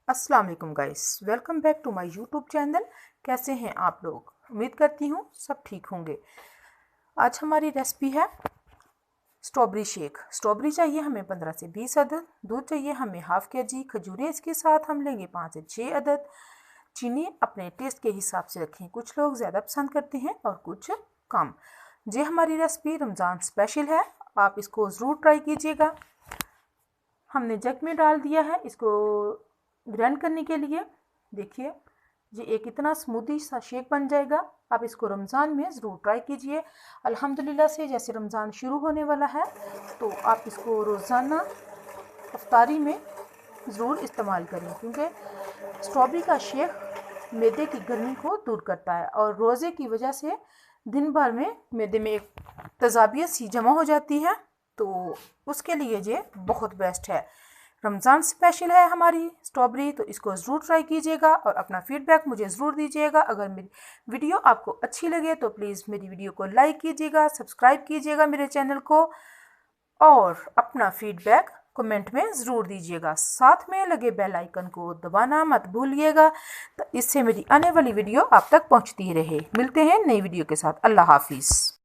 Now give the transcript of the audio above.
अस्सलाम वालेकुम guys, welcome back to my YouTube channel. कैसे हैं आप लोग? उम्मीद करती हूँ सब ठीक होंगे। आज हमारी रेसिपी है स्ट्रॉबेरी शेक। स्ट्रॉबेरी चाहिए हमें 15 से 20 अदद, दूध चाहिए हमें हाफ kg, खजूरें इसके साथ हम लेंगे 5 से 6 अदद। चीनी अपने टेस्ट के हिसाब से रखें, कुछ लोग ज़्यादा पसंद करते हैं और कुछ कम। ये हमारी रेसिपी रमज़ान स्पेशल है, आप इसको ज़रूर ट्राई कीजिएगा। हमने जग में डाल दिया है इसको ग्राइंड करने के लिए। देखिए ये एक इतना स्मूदी सा शेक बन जाएगा। आप इसको रमज़ान में ज़रूर ट्राई कीजिए। अल्हम्दुलिल्लाह से जैसे रमज़ान शुरू होने वाला है तो आप इसको रोज़ाना इफ्तारी में ज़रूर इस्तेमाल करें, क्योंकि स्ट्रॉबेरी का शेक मैदे की गर्मी को दूर करता है और रोज़े की वजह से दिन भर में मैदे में एक तेज़ाबियत सी जमा हो जाती है, तो उसके लिए ये बहुत बेस्ट है। रमज़ान स्पेशल है हमारी स्ट्रॉबेरी, तो इसको ज़रूर ट्राई कीजिएगा और अपना फीडबैक मुझे ज़रूर दीजिएगा। अगर मेरी वीडियो आपको अच्छी लगे तो प्लीज़ मेरी वीडियो को लाइक कीजिएगा, सब्सक्राइब कीजिएगा मेरे चैनल को और अपना फीडबैक कमेंट में ज़रूर दीजिएगा। साथ में लगे बेल आइकन को दबाना मत भूलिएगा, तो इससे मेरी आने वाली वीडियो आप तक पहुंचती रहे। मिलते हैं नई वीडियो के साथ। अल्लाह हाफिज़।